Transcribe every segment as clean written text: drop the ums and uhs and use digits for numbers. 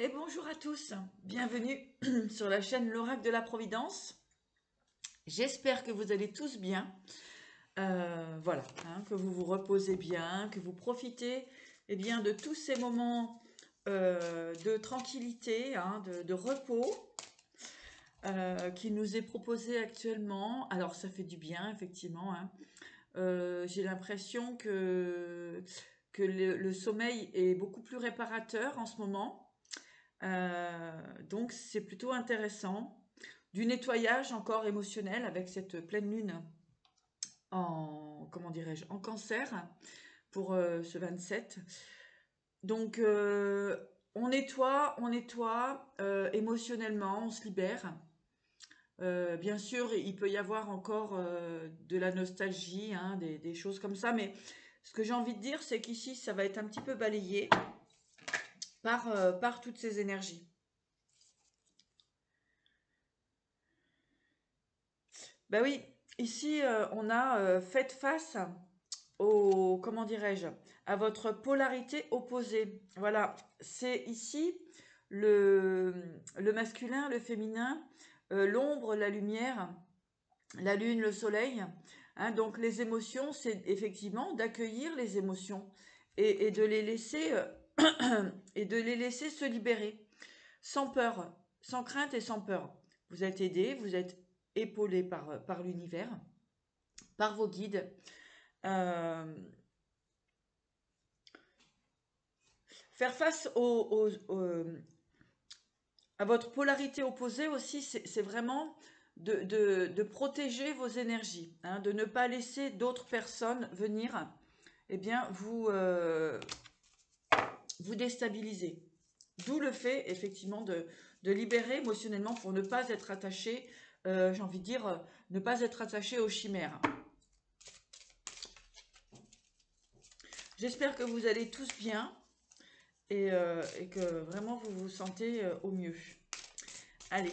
Et bonjour à tous, bienvenue sur la chaîne L'Oracle de la Providence. J'espère que vous allez tous bien. Voilà, que vous vous reposez bien, que vous profitez bien, de tous ces moments de tranquillité, de repos qui nous est proposé actuellement. Alors ça fait du bien, effectivement. J'ai l'impression que le sommeil est beaucoup plus réparateur en ce moment. Donc c'est plutôt intéressant. Du nettoyage encore émotionnel avec cette pleine lune en, comment dirais-je, en cancer pour ce 27. Donc on nettoie émotionnellement, on se libère. Bien sûr, il peut y avoir encore de la nostalgie, des choses comme ça, mais ce que j'ai envie de dire, c'est qu'ici, ça va être un petit peu balayé par toutes ces énergies. Ben oui, ici, on a fait face au, comment dirais-je, à votre polarité opposée. Voilà, c'est ici le, le masculin, le féminin, l'ombre, la lumière, la lune, le soleil. Donc les émotions, c'est effectivement d'accueillir les émotions et de les laisser et de les laisser se libérer sans peur, sans crainte et sans peur. Vous êtes aidé, vous êtes épaulé par l'univers, par vos guides. Euh, Faire face à votre polarité opposée aussi, c'est vraiment de protéger vos énergies, de ne pas laisser d'autres personnes venir vous déstabiliser. D'où le fait effectivement de libérer émotionnellement pour ne pas être attaché, j'ai envie de dire, ne pas être attaché aux chimères. J'espère que vous allez tous bien et que vraiment vous vous sentez au mieux. Allez.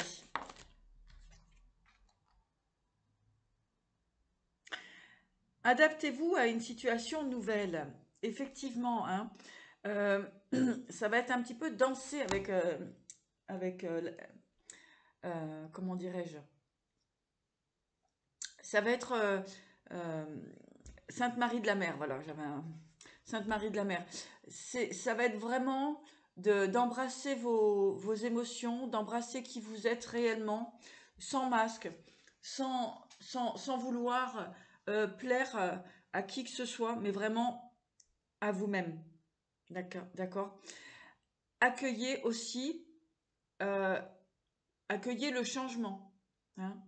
Adaptez-vous à une situation nouvelle. Effectivement, euh, ça va être un petit peu dansé avec comment dirais-je, ça va être euh, Sainte Marie de la Mer. Voilà, j'avais un Sainte Marie de la Mer. Ça va être vraiment d'embrasser vos émotions, d'embrasser qui vous êtes réellement, sans masque, sans vouloir plaire à qui que ce soit, mais vraiment à vous-même. D'accord. Accueillez aussi, euh, accueillez le changement. hein.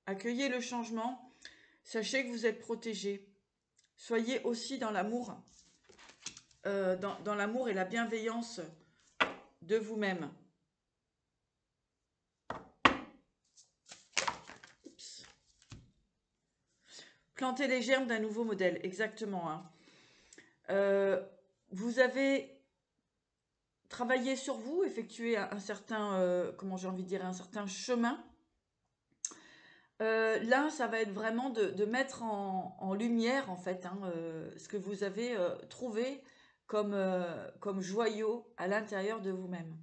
Accueillez le changement. Sachez que vous êtes protégé. Soyez aussi dans l'amour, dans l'amour et la bienveillance de vous-même. Planter les germes d'un nouveau modèle, exactement. Vous avez travaillé sur vous, effectué un certain, comment j'ai envie de dire, un certain chemin. Là, ça va être vraiment de mettre en lumière, en fait, ce que vous avez trouvé comme joyau à l'intérieur de vous-même.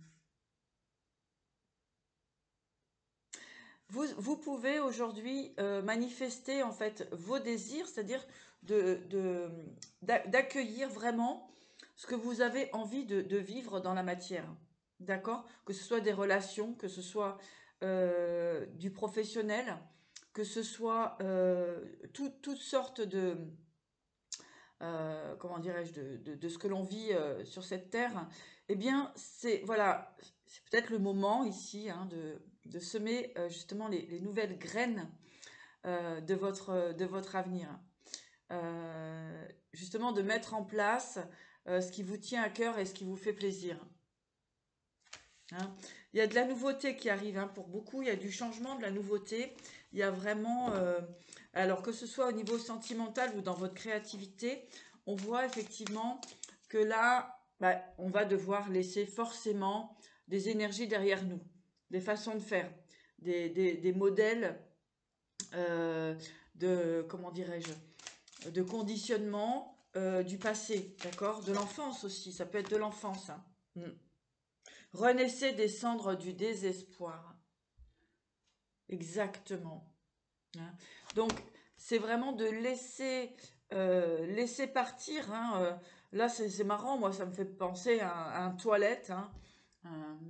Vous pouvez aujourd'hui manifester, en fait, vos désirs, c'est-à-dire d'accueillir vraiment ce que vous avez envie de vivre dans la matière. D'accord? Que ce soit des relations, que ce soit du professionnel, que ce soit toutes sortes comment dirais-je, de ce que l'on vit sur cette terre, eh bien, c'est voilà, c'est peut-être le moment ici de semer justement les nouvelles graines de votre avenir. Justement, de mettre en place ce qui vous tient à cœur et ce qui vous fait plaisir. Il y a de la nouveauté qui arrive pour beaucoup, il y a du changement, de la nouveauté. Il y a vraiment, alors que ce soit au niveau sentimental ou dans votre créativité, on voit effectivement que là, on va devoir laisser forcément des énergies derrière nous, des façons de faire, des modèles comment dirais-je, de conditionnement du passé, d'accord, de l'enfance aussi, ça peut être de l'enfance. Mm. Renaissez des cendres du désespoir. Exactement. Hein. Donc, c'est vraiment de laisser partir. Hein, là, c'est marrant, moi, ça me fait penser à un toilette. Hein,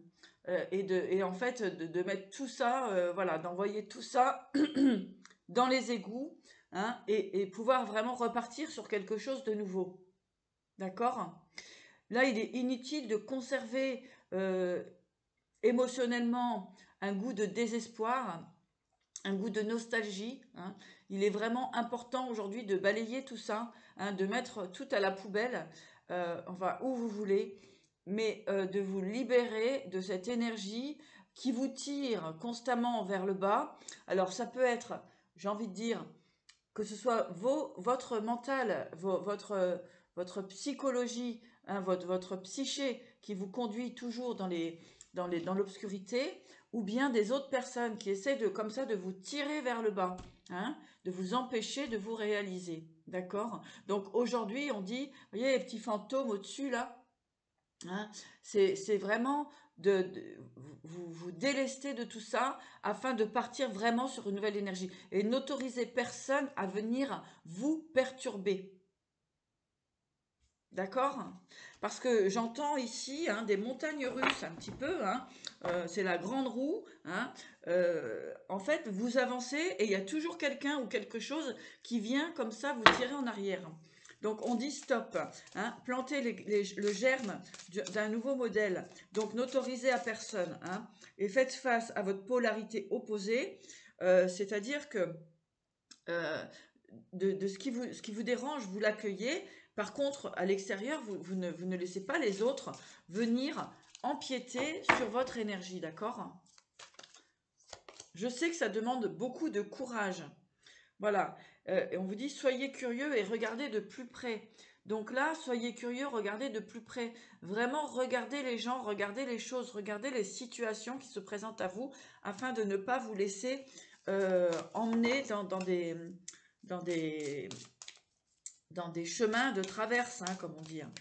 et en fait, de mettre tout ça, voilà, d'envoyer tout ça dans les égouts, hein, et pouvoir vraiment repartir sur quelque chose de nouveau. D'accord? Là, il est inutile de conserver émotionnellement un goût de désespoir, un goût de nostalgie. Hein. Il est vraiment important aujourd'hui de balayer tout ça, hein, de mettre tout à la poubelle, enfin où vous voulez, mais de vous libérer de cette énergie qui vous tire constamment vers le bas. Alors ça peut être, j'ai envie de dire, que ce soit votre mental, votre psychologie, hein, votre psyché qui vous conduit toujours dans l'obscurité, ou bien des autres personnes qui essaient comme ça de vous tirer vers le bas, hein, de vous empêcher de vous réaliser. D'accord? Donc aujourd'hui, on dit, vous voyez les petits fantômes au-dessus là, hein, c'est vraiment vous délester de tout ça afin de partir vraiment sur une nouvelle énergie. Et n'autorisez personne à venir vous perturber. D'accord? Parce que j'entends ici, hein, des montagnes russes un petit peu, hein, c'est la grande roue. Hein, en fait, vous avancez et il y a toujours quelqu'un ou quelque chose qui vient comme ça vous tirer en arrière. Donc on dit stop, hein, plantez le germe d'un nouveau modèle. Donc n'autorisez à personne, hein, et faites face à votre polarité opposée, c'est-à-dire que de ce qui vous dérange, vous l'accueillez. Par contre, à l'extérieur, vous ne laissez pas les autres venir empiéter sur votre énergie, d'accord? Je sais que ça demande beaucoup de courage. Voilà. Et on vous dit, soyez curieux et regardez de plus près. Donc là, soyez curieux, regardez de plus près. Vraiment, regardez les gens, regardez les choses, regardez les situations qui se présentent à vous, afin de ne pas vous laisser emmener dans des, dans des chemins de traverse, hein, comme on dit. Hein.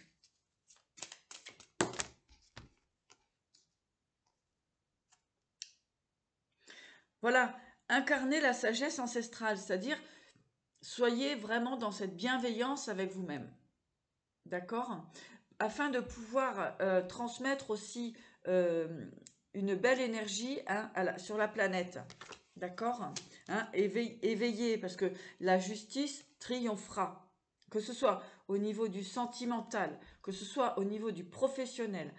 Voilà, incarnez la sagesse ancestrale, c'est-à-dire soyez vraiment dans cette bienveillance avec vous-même. D'accord? Afin de pouvoir transmettre aussi une belle énergie, hein, sur la planète. D'accord? Hein, éveillez, parce que la justice triomphera. Que ce soit au niveau du sentimental, que ce soit au niveau du professionnel,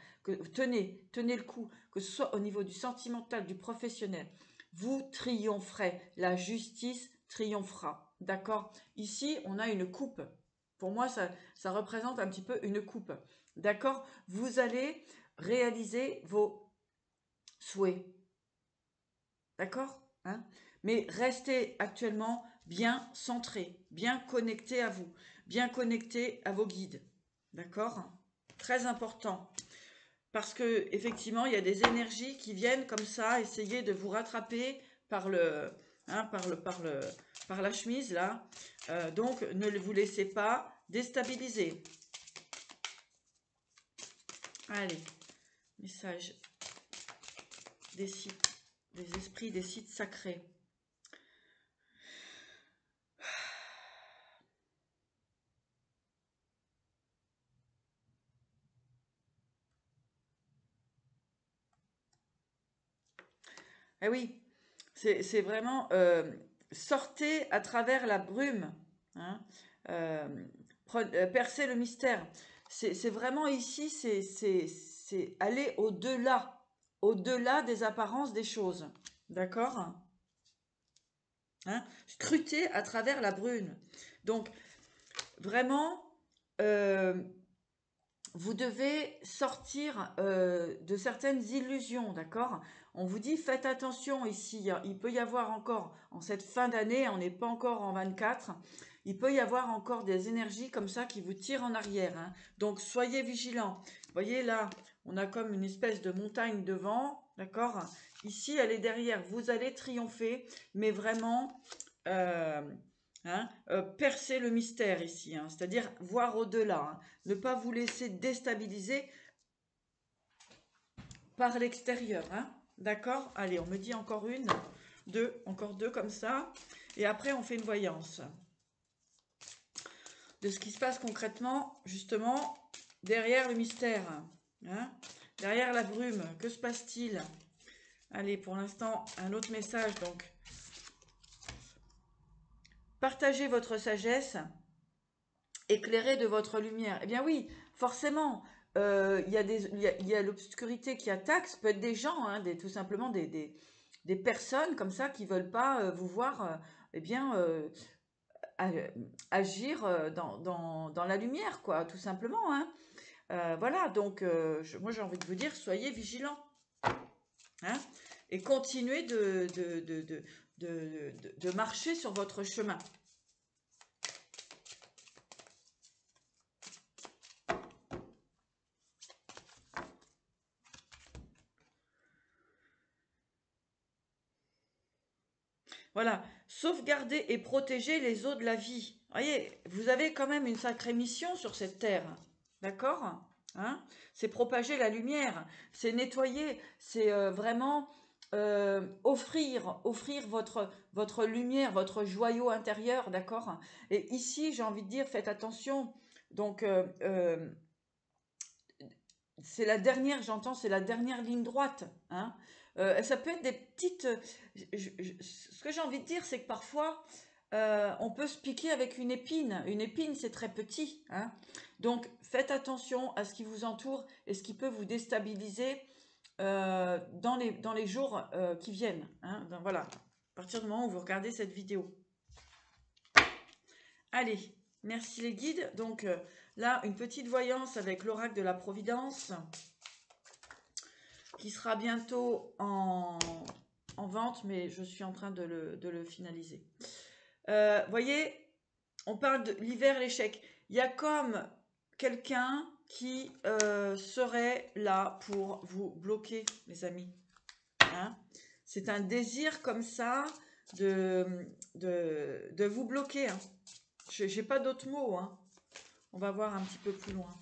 tenez le coup, que ce soit au niveau du sentimental, du professionnel, vous triompherez. La justice triomphera. D'accord? Ici, on a une coupe. Pour moi, ça représente un petit peu une coupe. D'accord? Vous allez réaliser vos souhaits. D'accord? Hein? Mais restez actuellement bien centré, bien connecté à vous, bien connecté à vos guides. D'accord? Très important. Parce que effectivement, il y a des énergies qui viennent comme ça essayer de vous rattraper par hein, par la chemise là. Donc, ne vous laissez pas déstabiliser. Allez, message des sites, des esprits des sites sacrés. Eh oui, c'est vraiment sortez à travers la brume, hein, euh, percez le mystère. C'est vraiment ici, c'est aller au-delà des apparences des choses. D'accord? Hein, scruter à travers la brume. Donc, vraiment, euh, vous devez sortir de certaines illusions, d'accord? On vous dit, faites attention ici, il peut y avoir encore, en cette fin d'année, on n'est pas encore en 24, il peut y avoir encore des énergies comme ça qui vous tirent en arrière. Hein. Donc, soyez vigilants. Vous voyez là, on a comme une espèce de montagne devant, d'accord? Ici, elle est derrière, vous allez triompher, mais vraiment... hein, percer le mystère ici, hein, c'est-à-dire voir au-delà, hein, ne pas vous laisser déstabiliser par l'extérieur. Hein. D'accord? Allez, on me dit encore une, deux, encore deux comme ça. Et après, on fait une voyance de ce qui se passe concrètement, justement, derrière le mystère. Hein, derrière la brume. Que se passe-t-il? Allez, pour l'instant, un autre message. Donc, partagez votre sagesse, éclairez de votre lumière. Eh bien oui, forcément, il y a l'obscurité qui attaque. Ça peut être des gens, hein, tout simplement des personnes comme ça qui veulent pas vous voir, eh bien, agir dans la lumière, quoi, tout simplement. Hein. Voilà, donc moi j'ai envie de vous dire, soyez vigilants. Hein, et continuez de marcher sur votre chemin. Voilà, sauvegarder et protéger les eaux de la vie. Voyez, vous avez quand même une sacrée mission sur cette terre, d'accord? Hein, c'est propager la lumière, c'est nettoyer, c'est vraiment offrir votre lumière, votre joyau intérieur, d'accord? Et ici, j'ai envie de dire, faites attention. Donc, c'est la dernière, j'entends, c'est la dernière ligne droite. Hein. Ça peut être des petites. Ce que j'ai envie de dire, c'est que parfois, on peut se piquer avec une épine. Une épine, c'est très petit. Hein. Donc, faites attention à ce qui vous entoure et ce qui peut vous déstabiliser dans les jours qui viennent. Hein. Donc, voilà, à partir du moment où vous regardez cette vidéo. Allez, merci les guides. Donc, là, une petite voyance avec l'oracle de la Providence qui sera bientôt en vente, mais je suis en train de le finaliser. Voyez, on parle de l'hiver, l'échec. Il y a comme quelqu'un qui serait là pour vous bloquer, les amis. Hein, c'est un désir comme ça de vous bloquer. Hein. Je n'ai pas d'autres mots. Hein. On va voir un petit peu plus loin.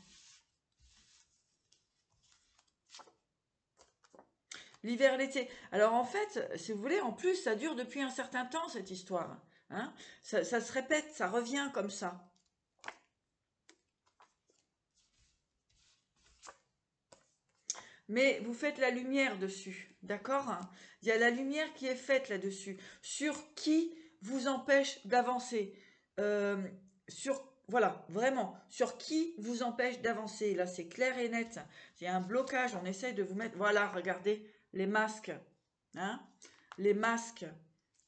L'hiver, l'été. Alors en fait, si vous voulez, en plus, ça dure depuis un certain temps, cette histoire. Hein, ça se répète, ça revient comme ça. Mais vous faites la lumière dessus, d'accord? Il y a la lumière qui est faite là-dessus. Sur qui vous empêche d'avancer. Voilà, vraiment, sur qui vous empêche d'avancer. Là, c'est clair et net. Il y a un blocage, on essaye de vous mettre... Voilà, regardez, les masques. Hein, les masques.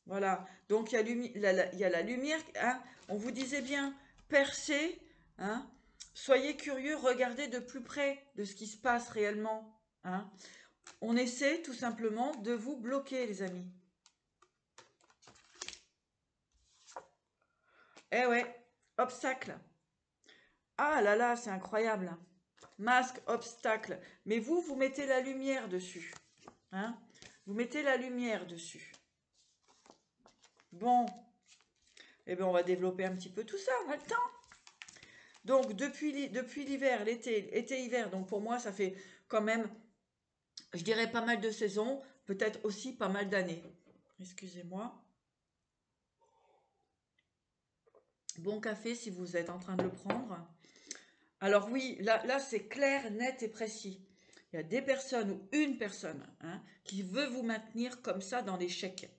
Voilà, donc il y a la lumière. Hein, on vous disait bien, percez. Hein, soyez curieux, regardez de plus près de ce qui se passe réellement. Hein. On essaie tout simplement de vous bloquer, les amis. Eh ouais, obstacle. Ah là là, c'est incroyable. Masque, obstacle. Mais vous mettez la lumière dessus. Hein, vous mettez la lumière dessus. Bon, eh bien on va développer un petit peu tout ça, on a le temps. Donc depuis l'hiver, l'été, été-hiver, donc pour moi ça fait quand même, je dirais pas mal de saisons, peut-être aussi pas mal d'années. Excusez-moi. Bon café si vous êtes en train de le prendre. Alors oui, là c'est clair, net et précis. Il y a des personnes ou une personne hein, qui veut vous maintenir comme ça dans l'échec.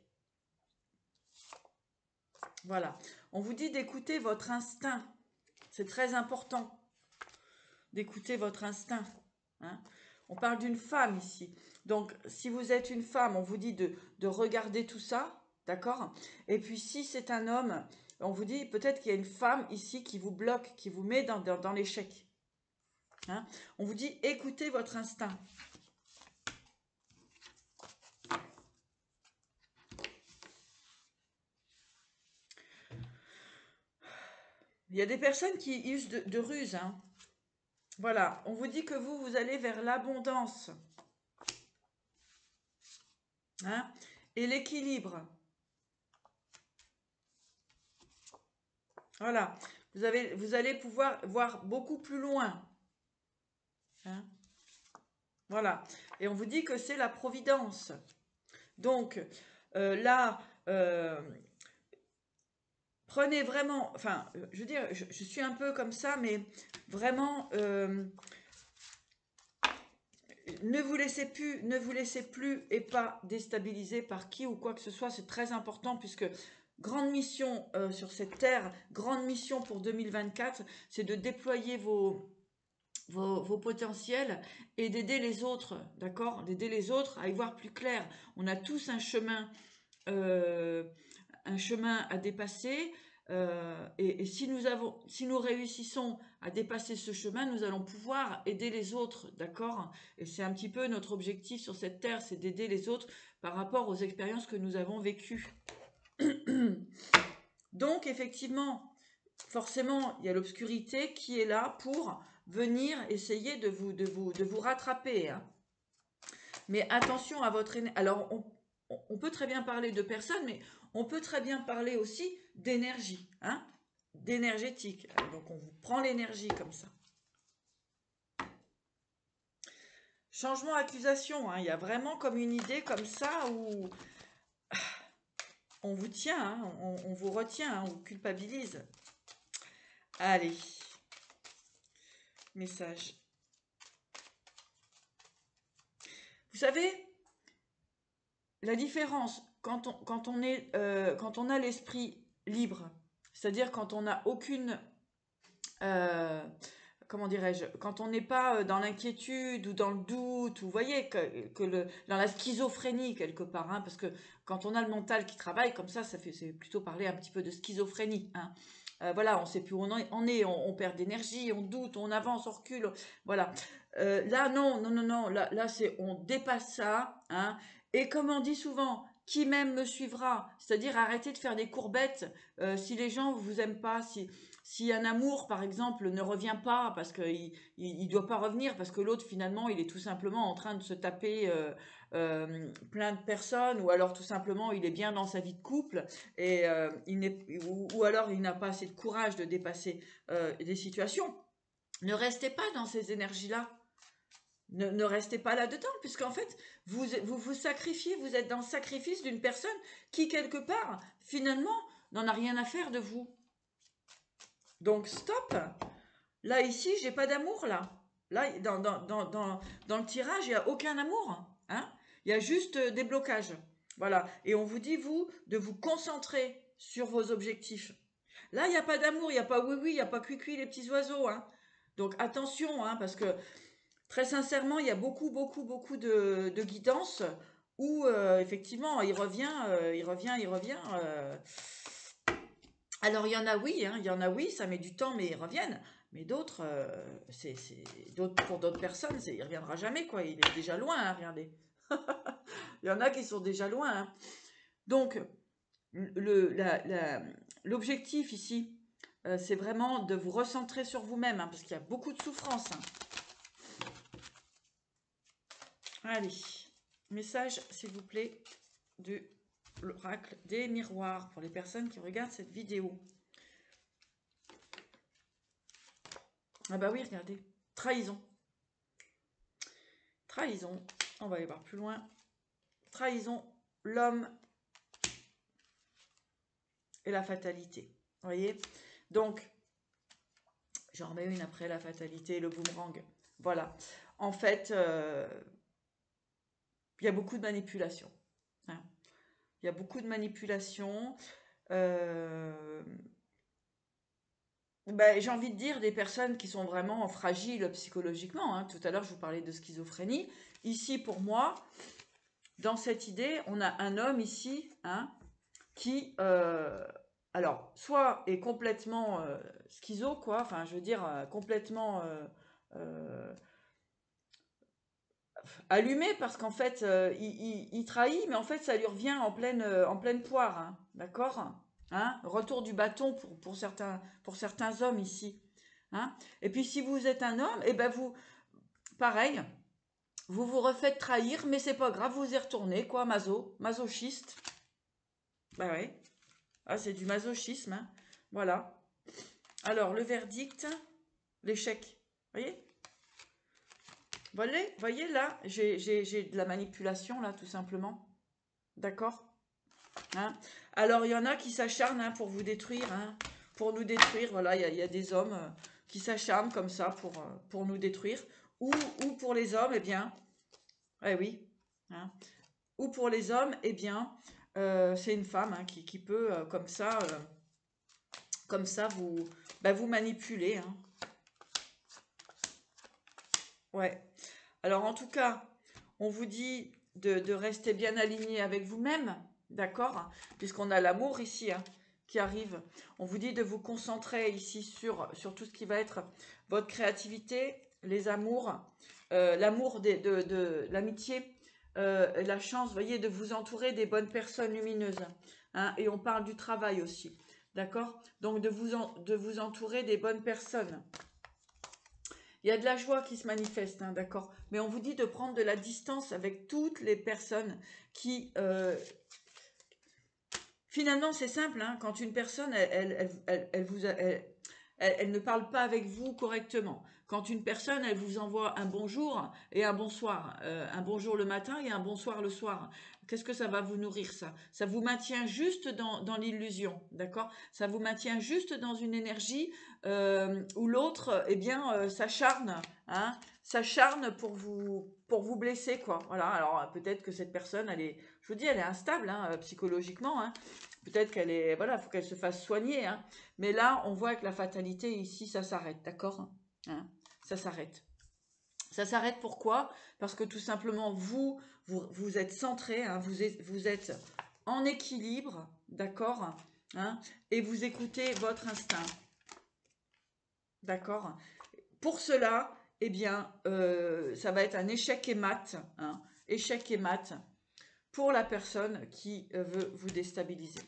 Voilà. On vous dit d'écouter votre instinct. C'est très important d'écouter votre instinct. Hein. On parle d'une femme ici. Donc, si vous êtes une femme, on vous dit de regarder tout ça, d'accord? Et puis, si c'est un homme, on vous dit peut-être qu'il y a une femme ici qui vous bloque, qui vous met dans l'échec. Hein. On vous dit écoutez votre instinct. Il y a des personnes qui usent de ruse. Hein. Voilà, on vous dit que vous allez vers l'abondance. Hein, et l'équilibre. Voilà, vous allez pouvoir voir beaucoup plus loin. Hein. Voilà. Et on vous dit que c'est la providence. Donc, là, prenez vraiment, enfin, je veux dire, je suis un peu comme ça, mais vraiment, ne vous laissez plus et pas déstabiliser par qui ou quoi que ce soit. C'est très important puisque grande mission sur cette terre, grande mission pour 2024, c'est de déployer vos potentiels et d'aider les autres, d'accord? D'aider les autres à y voir plus clair. On a tous euh, un chemin à dépasser. Et si nous réussissons à dépasser ce chemin, nous allons pouvoir aider les autres, d'accord? Et c'est un petit peu notre objectif sur cette terre, c'est d'aider les autres par rapport aux expériences que nous avons vécues. Donc, effectivement, forcément, il y a l'obscurité qui est là pour venir essayer de vous rattraper, hein. Mais attention à votre énergie. Alors, on peut très bien parler de personnes, mais on peut très bien parler aussi d'énergie, hein, d'énergétique. Donc, on vous prend l'énergie comme ça. Changement, accusation, hein, il y a vraiment comme une idée comme ça où on vous tient, hein, on vous retient, hein, on vous culpabilise. Allez, message. Vous savez, la différence quand on a l'esprit libre, c'est-à-dire quand on n'a aucune, comment dirais-je, quand on n'est pas dans l'inquiétude ou dans le doute, ou vous voyez dans la schizophrénie quelque part, hein, parce que quand on a le mental qui travaille comme ça c'est plutôt parler un petit peu de schizophrénie, hein. Voilà, on ne sait plus où on perd d'énergie, on doute, on avance, on recule, voilà. Là, non, là c'est, on dépasse ça, hein. Et comme on dit souvent, qui m'aime me suivra, c'est-à-dire arrêtez de faire des courbettes. Si les gens vous aiment pas, si un amour par exemple ne revient pas parce qu'il il doit pas revenir parce que l'autre finalement il est tout simplement en train de se taper plein de personnes, ou alors tout simplement il est bien dans sa vie de couple et ou alors il n'a pas assez de courage de dépasser des situations. Ne restez pas dans ces énergies-là. Ne restez pas là-dedans, puisqu'en fait, vous sacrifiez, vous êtes dans le sacrifice d'une personne qui, quelque part, finalement, n'en a rien à faire de vous. Donc, stop. Là, ici, j'ai pas d'amour, là. Là, dans le tirage, il n'y a aucun amour, hein. Il y a juste des blocages. Voilà. Et on vous dit, vous, de vous concentrer sur vos objectifs. Là, il n'y a pas d'amour, il n'y a pas oui, il n'y a pas cuicui les petits oiseaux, hein. Donc, attention, hein, parce que très sincèrement, il y a beaucoup de guidance où effectivement, il revient. Alors, il y en a oui, hein, il y en a oui, ça met du temps, mais ils reviennent. Mais d'autres, pour d'autres personnes, il ne reviendra jamais, quoi. Il est déjà loin, hein, regardez. Il y en a qui sont déjà loin, hein. Donc, l'objectif ici, c'est vraiment de vous recentrer sur vous-même, hein, parce qu'il y a beaucoup de souffrance, hein. Allez, message s'il vous plaît de l'oracle des miroirs pour les personnes qui regardent cette vidéo. Ah bah oui, regardez, trahison. Trahison, on va aller voir plus loin. Trahison, l'homme et la fatalité. Vous voyez? Donc, j'en remets une après la fatalité, le boomerang. Voilà. En fait, il y a beaucoup de manipulation, hein. Il y a beaucoup de manipulation. J'ai envie de dire des personnes qui sont vraiment fragiles psychologiquement, hein. Tout à l'heure, je vous parlais de schizophrénie. Ici, pour moi, dans cette idée, on a un homme ici, hein, qui, alors, soit est complètement schizo, quoi, enfin, je veux dire, complètement allumé, parce qu'en fait, il trahit, mais en fait, ça lui revient en pleine poire, hein, d'accord, hein, retour du bâton pour certains hommes ici, hein. Et puis, si vous êtes un homme, et ben pareil, vous vous refaites trahir, mais c'est pas grave, vous y retournez, quoi, masochiste. Bah ouais, ah, c'est du masochisme, hein. Voilà. Alors, le verdict, l'échec. Vous voyez? Voyez là, j'ai de la manipulation là, tout simplement. D'accord? Hein. Alors, il y en a qui s'acharnent hein, pour vous détruire, hein, pour nous détruire. Voilà, il y a des hommes qui s'acharnent comme ça pour nous détruire. Ou pour les hommes, eh bien, eh oui. Hein. Ou pour les hommes, eh bien, c'est une femme hein, qui peut, comme ça vous manipuler. Hein. Ouais. Alors, en tout cas, on vous dit de rester bien aligné avec vous-même, d'accord? Puisqu'on a l'amour ici hein, qui arrive. On vous dit de vous concentrer ici sur tout ce qui va être votre créativité, les amours, l'amour de l'amitié, la chance, voyez, de vous entourer des bonnes personnes lumineuses. Hein, et on parle du travail aussi, d'accord? Donc, de vous entourer des bonnes personnes. Il y a de la joie qui se manifeste, hein, d'accord. Mais on vous dit de prendre de la distance avec toutes les personnes qui... finalement, c'est simple, hein, quand une personne, elle ne parle pas avec vous correctement. Quand une personne, elle vous envoie un bonjour et un bonsoir. Un bonjour le matin et un bonsoir le soir. Qu'est-ce que ça va vous nourrir, ça? Ça vous maintient juste dans l'illusion, d'accord? Ça vous maintient juste dans une énergie où l'autre, eh bien, s'acharne, hein, s'acharne pour vous blesser, quoi. Voilà, alors peut-être que cette personne, je vous dis, elle est instable, hein, psychologiquement, hein. Peut-être qu'elle est, voilà, faut qu'elle se fasse soigner, hein. Mais là, on voit que la fatalité ici, ça s'arrête, d'accord? Hein, ça s'arrête. Ça s'arrête pourquoi? Parce que tout simplement, vous êtes centré, hein, vous êtes en équilibre, d'accord? Hein, et vous écoutez votre instinct, d'accord? Pour cela, eh bien, ça va être un échec et mat, hein, échec et mat pour la personne qui veut vous déstabiliser.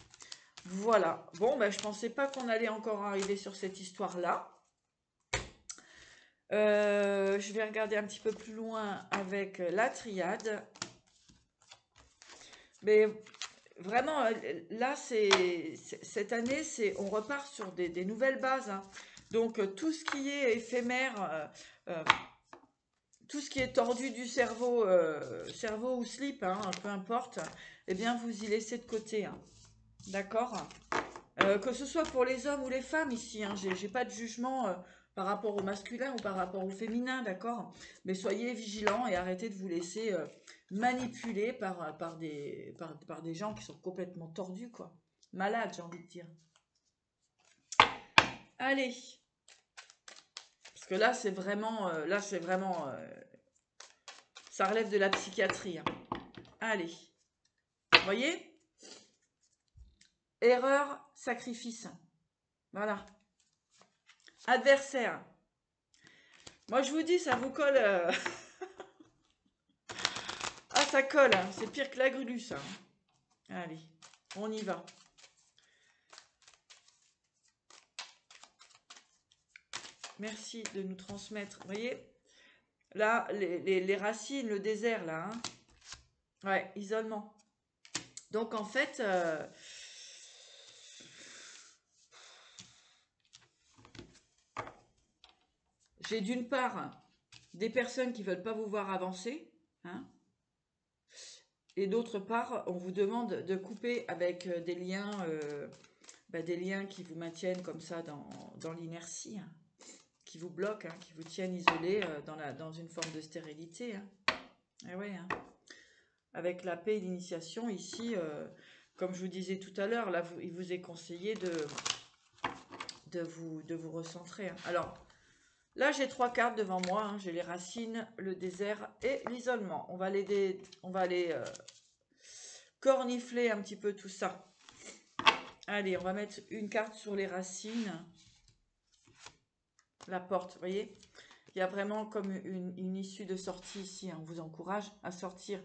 Voilà. Bon, ben, je pensais pas qu'on allait encore arriver sur cette histoire-là. Je vais regarder un petit peu plus loin avec la triade. Mais vraiment, là, cette année, on repart sur des nouvelles bases. Hein. Donc, tout ce qui est éphémère, tout ce qui est tordu du cerveau, cerveau ou slip, hein, peu importe, eh bien, vous y laissez de côté. Hein. D'accord? Que ce soit pour les hommes ou les femmes ici, hein, j'ai pas de jugement par rapport au masculin ou par rapport au féminin, d'accord? Mais soyez vigilants et arrêtez de vous laisser manipuler par des gens qui sont complètement tordus, quoi. Malades, j'ai envie de dire. Allez. Parce que là, c'est vraiment, ça relève de la psychiatrie. Hein. Allez. Vous voyez? Erreur, sacrifice. Voilà. Adversaire. Moi, je vous dis, ça vous colle. Ah, ça colle. Hein. C'est pire que la grue, ça. Allez, on y va. Merci de nous transmettre. Vous voyez, là, les racines, le désert, là. Hein. Ouais, isolement. Donc, en fait... j'ai d'une part des personnes qui ne veulent pas vous voir avancer, hein, et d'autre part, on vous demande de couper avec des liens qui vous maintiennent comme ça dans l'inertie, hein, qui vous bloquent, hein, qui vous tiennent isolés dans une forme de stérilité. Hein. Et ouais, hein. Avec la paix et l'initiation, ici, comme je vous disais tout à l'heure, là, il vous est conseillé de vous recentrer. Hein. Alors, là, j'ai 3 cartes devant moi. Hein. J'ai les racines, le désert et l'isolement. On va aller cornifler un petit peu tout ça. Allez, on va mettre une carte sur les racines. La porte, vous voyez? Il y a vraiment comme une issue de sortie ici. Hein. On vous encourage à sortir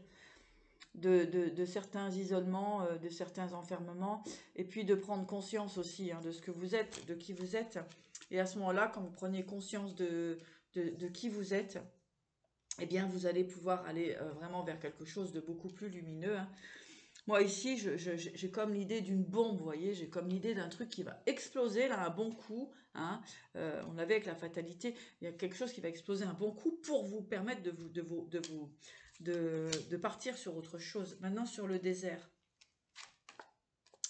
de certains isolements, de certains enfermements, et puis de prendre conscience aussi hein, de ce que vous êtes, de qui vous êtes. Et à ce moment-là, quand vous prenez conscience de qui vous êtes, eh bien, vous allez pouvoir aller vraiment vers quelque chose de beaucoup plus lumineux. Hein. Moi ici, j'ai comme l'idée d'une bombe, vous voyez, j'ai comme l'idée d'un truc qui va exploser là, un bon coup. Hein. On avait avec la fatalité, il y a quelque chose qui va exploser un bon coup pour vous permettre de partir sur autre chose. Maintenant sur le désert,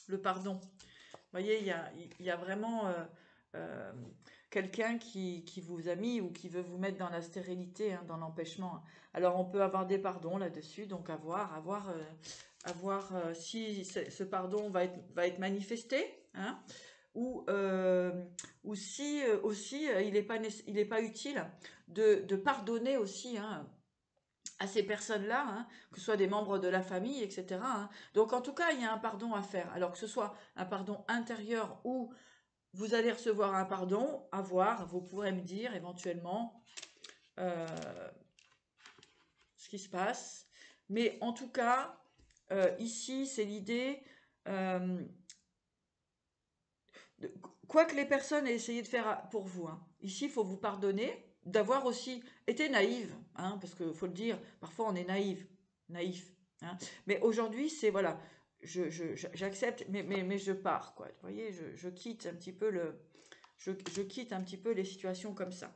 le pardon. Vous voyez, il y a vraiment euh, quelqu'un qui vous a mis ou qui veut vous mettre dans la stérilité, hein, dans l'empêchement. Alors on peut avoir des pardons là-dessus, donc à voir si ce pardon va être manifesté, hein, ou, euh, ou si aussi il est pas utile de pardonner aussi, hein, à ces personnes-là, hein, que ce soit des membres de la famille, etc. Hein. Donc en tout cas, il y a un pardon à faire. Alors que ce soit un pardon intérieur ou vous allez recevoir un pardon, à voir, vous pourrez me dire éventuellement euh, ce qui se passe. Mais en tout cas, ici, c'est l'idée, euh, de, quoi que les personnes aient essayé de faire pour vous, hein, ici, il faut vous pardonner, d'avoir aussi été naïve, hein, parce qu'il faut le dire, parfois on est naïf. Hein. Mais aujourd'hui, c'est voilà, j'accepte, mais je pars, quoi. Vous voyez, je quitte un petit peu je quitte un petit peu les situations comme ça.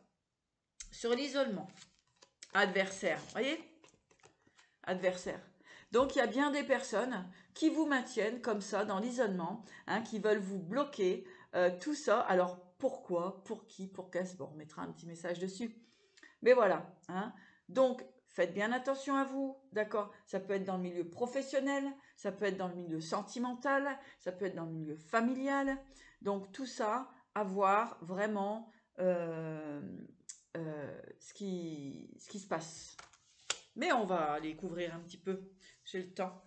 Sur l'isolement, adversaire, vous voyez, adversaire. Donc il y a bien des personnes qui vous maintiennent comme ça dans l'isolement, hein, qui veulent vous bloquer, tout ça. Alors pourquoi, pour qui, pour qu'est-ce, bon, on mettra un petit message dessus. Mais voilà, hein. Donc faites bien attention à vous, d'accord? Ça peut être dans le milieu professionnel, ça peut être dans le milieu sentimental, ça peut être dans le milieu familial. Donc tout ça, à voir vraiment euh, ce qui se passe. Mais on va aller couvrir un petit peu, j'ai le temps.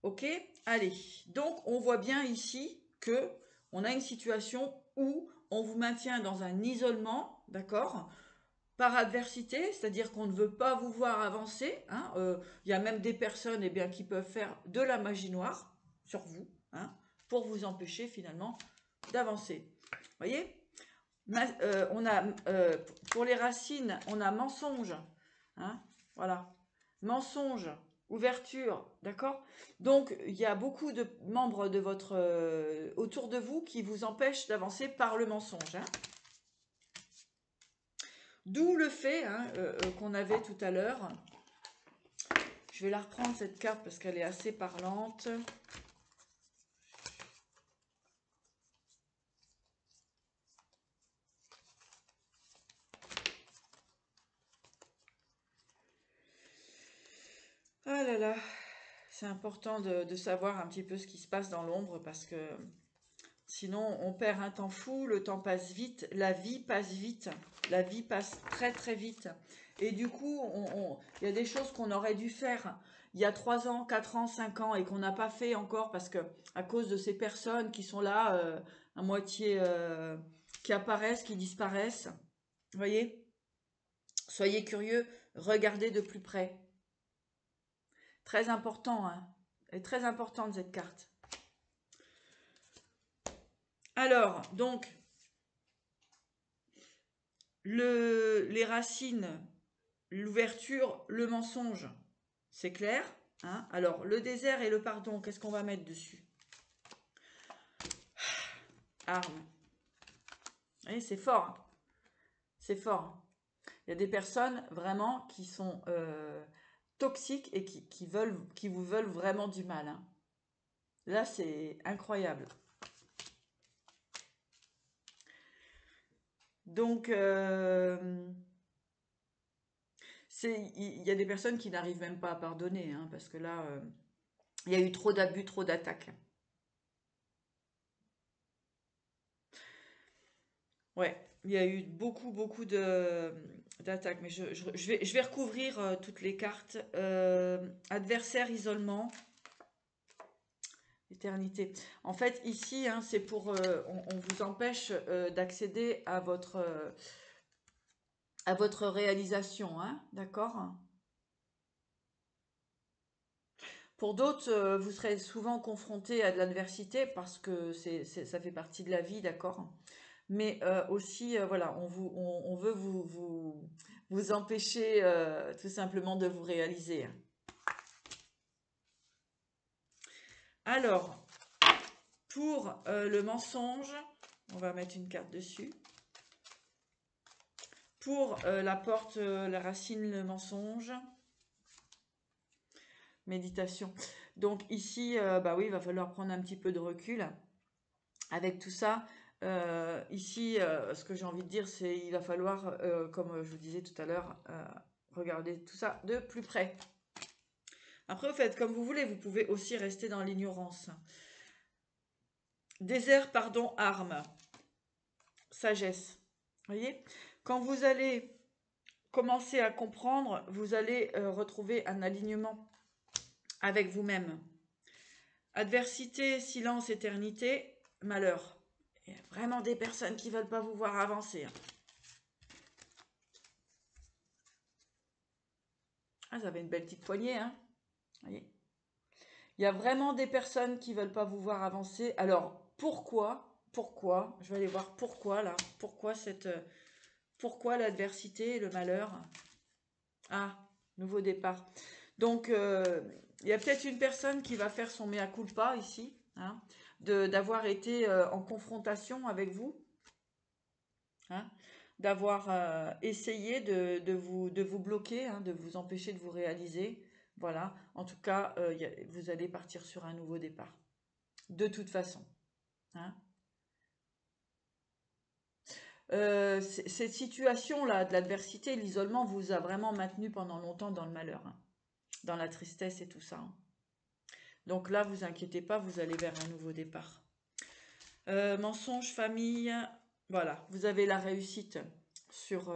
Ok, allez. Donc on voit bien ici que on a une situation où on vous maintient dans un isolement, d'accord, par adversité, c'est-à-dire qu'on ne veut pas vous voir avancer. Hein, y a même des personnes, eh bien, qui peuvent faire de la magie noire sur vous, hein, pour vous empêcher finalement d'avancer. Vous voyez, on a pour les racines, on a mensonge, hein, voilà, mensonge, ouverture, d'accord. Donc il y a beaucoup de membres de votre autour de vous qui vous empêchent d'avancer par le mensonge. Hein. D'où le fait, hein, qu'on avait tout à l'heure. Je vais la reprendre cette carte parce qu'elle est assez parlante. Ah là là, c'est important de savoir un petit peu ce qui se passe dans l'ombre parce que sinon on perd un temps fou, le temps passe vite, la vie passe vite, la vie passe très très vite. Et du coup, il y a des choses qu'on aurait dû faire il y a 3 ans, 4 ans, 5 ans et qu'on n'a pas fait encore parce que à cause de ces personnes qui sont là, à moitié, qui apparaissent, qui disparaissent. Vous voyez? Soyez curieux, regardez de plus près. Très important, hein. Elle est très importante cette carte. Alors, donc, les racines, l'ouverture, le mensonge, c'est clair. Hein. Alors, le désert et le pardon, qu'est-ce qu'on va mettre dessus? Arme. Oui, c'est fort. Hein. C'est fort. Hein. Il y a des personnes vraiment qui sont toxiques et qui vous veulent vraiment du mal. Hein. Là, c'est incroyable. Donc, il y a des personnes qui n'arrivent même pas à pardonner, hein, parce que là, il y a eu trop d'abus, trop d'attaques. Ouais, il y a eu beaucoup, beaucoup d'attaques, mais je vais recouvrir toutes les cartes. Adversaire, isolement, éternité. En fait, ici, hein, c'est pour, on vous empêche d'accéder à votre réalisation, hein, d'accord? Pour d'autres, vous serez souvent confronté à de l'adversité parce que ça fait partie de la vie, d'accord? Mais aussi, voilà, on veut vous empêcher tout simplement de vous réaliser. Alors, pour le mensonge, on va mettre une carte dessus. Pour la porte, la racine, le mensonge. Méditation. Donc ici, bah oui, il va falloir prendre un petit peu de recul avec tout ça. Ici, ce que j'ai envie de dire, c'est il va falloir, comme je vous disais tout à l'heure, regarder tout ça de plus près. Après, vous faites comme vous voulez, vous pouvez aussi rester dans l'ignorance. Désert, pardon, arme, sagesse. Vous voyez, quand vous allez commencer à comprendre, vous allez retrouver un alignement avec vous-même. Adversité, silence, éternité, malheur. Il y a vraiment des personnes qui ne veulent pas vous voir avancer. Ah, ça avait une belle petite poignée, hein. Voyez. Il y a vraiment des personnes qui ne veulent pas vous voir avancer. Alors, pourquoi? Je vais aller voir pourquoi, là. Pourquoi l'adversité et le malheur? Ah, nouveau départ. Donc, il y a peut-être une personne qui va faire son mea culpa ici, hein, d'avoir été en confrontation avec vous, hein, d'avoir essayé de vous bloquer, hein, de vous empêcher de vous réaliser. Voilà, en tout cas, vous allez partir sur un nouveau départ. De toute façon. Hein. Cette situation-là, de l'adversité, l'isolement, vous a vraiment maintenu pendant longtemps dans le malheur, hein, dans la tristesse et tout ça. Hein. Donc là, vous inquiétez pas, vous allez vers un nouveau départ. Mensonge, famille, voilà, vous avez la réussite sur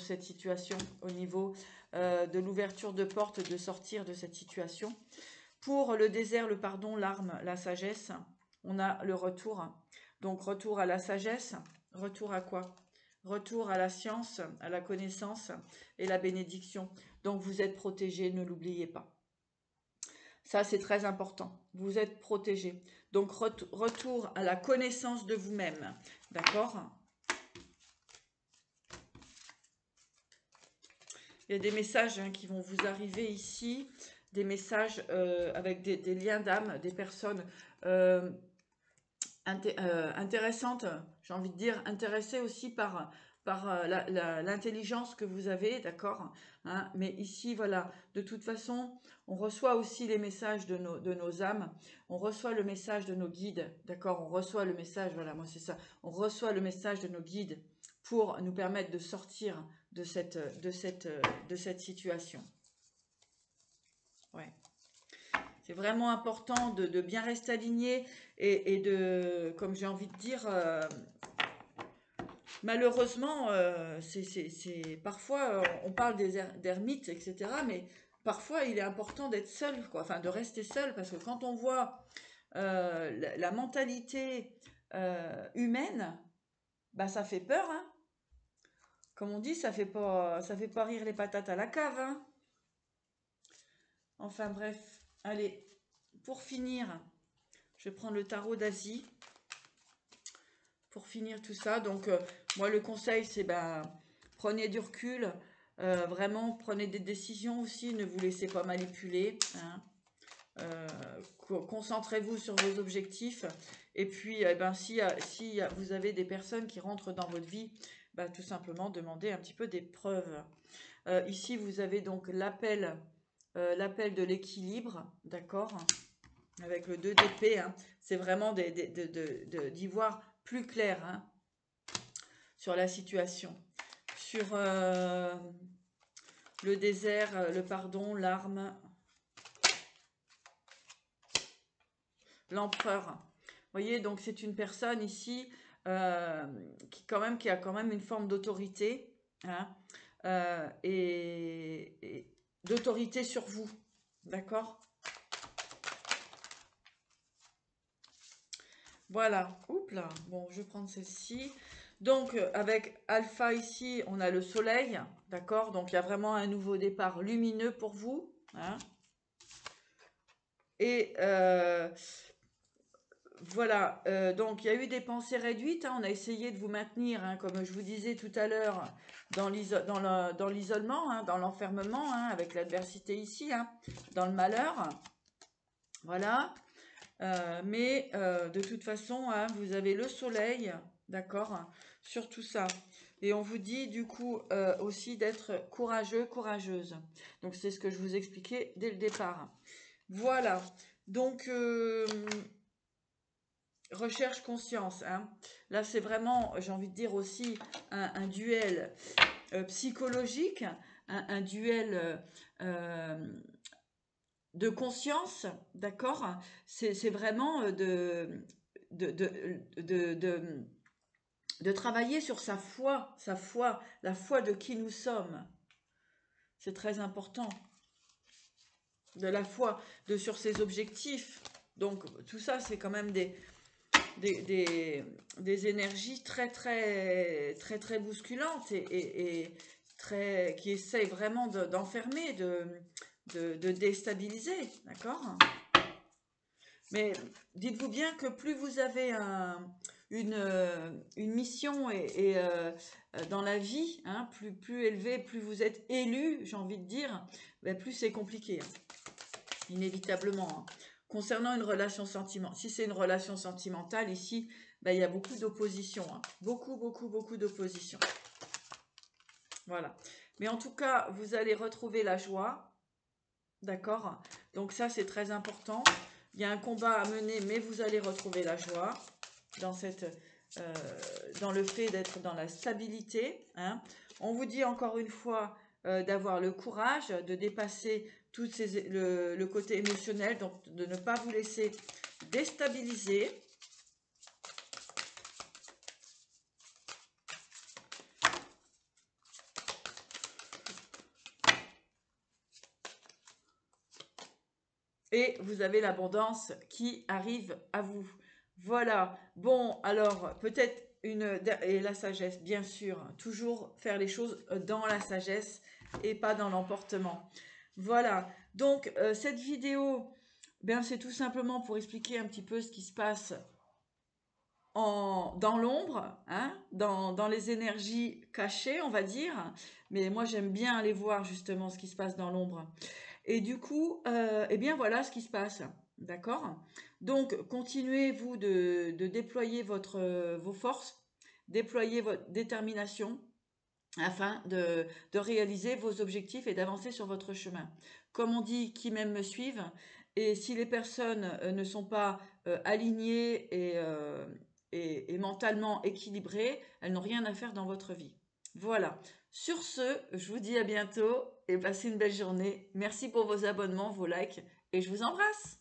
cette situation au niveau de l'ouverture de porte, de sortir de cette situation. Pour le désert, le pardon, l'arme, la sagesse, on a le retour. Donc retour à la sagesse, retour à quoi? Retour à la science, à la connaissance et la bénédiction. Donc vous êtes protégé, ne l'oubliez pas. Ça, c'est très important. Vous êtes protégé. Donc, retour à la connaissance de vous-même. D'accord? Il y a des messages qui vont vous arriver ici. Des messages avec des liens d'âme, des personnes intéressantes. J'ai envie de dire intéressées aussi par l'intelligence que vous avez, d'accord, hein, mais ici, voilà, de toute façon, on reçoit aussi les messages de nos âmes, on reçoit le message de nos guides, d'accord, on reçoit le message, voilà, moi c'est ça, on reçoit le message de nos guides pour nous permettre de sortir de cette situation. Ouais. C'est vraiment important de bien rester aligné et de, comme j'ai envie de dire, malheureusement, parfois on parle des d'ermites, etc. Mais parfois il est important d'être seul, quoi, enfin de rester seul, parce que quand on voit la mentalité humaine, bah ça fait peur, hein. Comme on dit, ça fait pas rire les patates à la cave, hein. Enfin bref, allez, pour finir, je vais prendre le tarot d'Asie. Pour finir tout ça, donc moi le conseil c'est prenez du recul, vraiment prenez des décisions aussi, ne vous laissez pas manipuler, hein. Concentrez-vous sur vos objectifs et puis si vous avez des personnes qui rentrent dans votre vie, tout simplement demandez un petit peu des preuves. Ici vous avez donc l'appel de l'équilibre, d'accord, avec le 2 d'épée, hein. C'est vraiment d'y voir plus clair, hein, sur la situation. Sur le désert, le pardon, l'arme, l'empereur. Vous voyez, donc c'est une personne ici qui a quand même une forme d'autorité, hein, et d'autorité sur vous. D'accord? Voilà. Oups là. Bon, je vais prendre celle-ci. Donc, avec Alpha ici, on a le soleil. D'accord? Donc, il y a vraiment un nouveau départ lumineux pour vous. Hein. Et voilà. Donc, il y a eu des pensées réduites. Hein. On a essayé de vous maintenir, hein, comme je vous disais tout à l'heure, dans l'isolement, hein, dans l'enfermement, hein, avec l'adversité ici, hein, dans le malheur. Voilà. De toute façon, hein, vous avez le soleil, d'accord, sur tout ça. Et on vous dit du coup aussi d'être courageux, courageuse. Donc c'est ce que je vous expliquais dès le départ. Voilà. Donc recherche conscience. Hein. Là c'est vraiment, j'ai envie de dire aussi, un duel psychologique, un duel de conscience, d'accord? C'est vraiment de travailler sur sa foi, la foi de qui nous sommes. C'est très important. De la foi, sur ses objectifs. Donc tout ça, c'est quand même des énergies très bousculantes et très, qui essayent vraiment d'enfermer, de déstabiliser, d'accord? Mais dites-vous bien que plus vous avez une mission dans la vie, hein, plus élevée, plus vous êtes élu, j'ai envie de dire, ben plus c'est compliqué, hein, inévitablement. Hein. Concernant une relation sentimentale, si c'est une relation sentimentale, ici, ben, il y a beaucoup d'opposition. Hein. Beaucoup d'opposition. Voilà. Mais en tout cas, vous allez retrouver la joie. D'accord? Donc ça, c'est très important. Il y a un combat à mener, mais vous allez retrouver la joie dans, dans le fait d'être dans la stabilité. Hein. On vous dit encore une fois d'avoir le courage, de dépasser le côté émotionnel, donc de ne pas vous laisser déstabiliser. Et vous avez l'abondance qui arrive à vous. Voilà. Bon, alors, peut-être et la sagesse, bien sûr. Toujours faire les choses dans la sagesse et pas dans l'emportement. Voilà. Donc, cette vidéo, ben, c'est tout simplement pour expliquer un petit peu ce qui se passe dans l'ombre, hein, dans les énergies cachées, on va dire. Mais moi, j'aime bien aller voir justement ce qui se passe dans l'ombre. Et du coup, eh bien voilà ce qui se passe. D'accord? Donc, continuez, vous, de déployer vos forces, déployer votre détermination afin de réaliser vos objectifs et d'avancer sur votre chemin. Comme on dit, qui m'aime me suivent. Et si les personnes ne sont pas alignées et mentalement équilibrées, elles n'ont rien à faire dans votre vie. Voilà. Sur ce, je vous dis à bientôt et passez une belle journée. Merci pour vos abonnements, vos likes et je vous embrasse.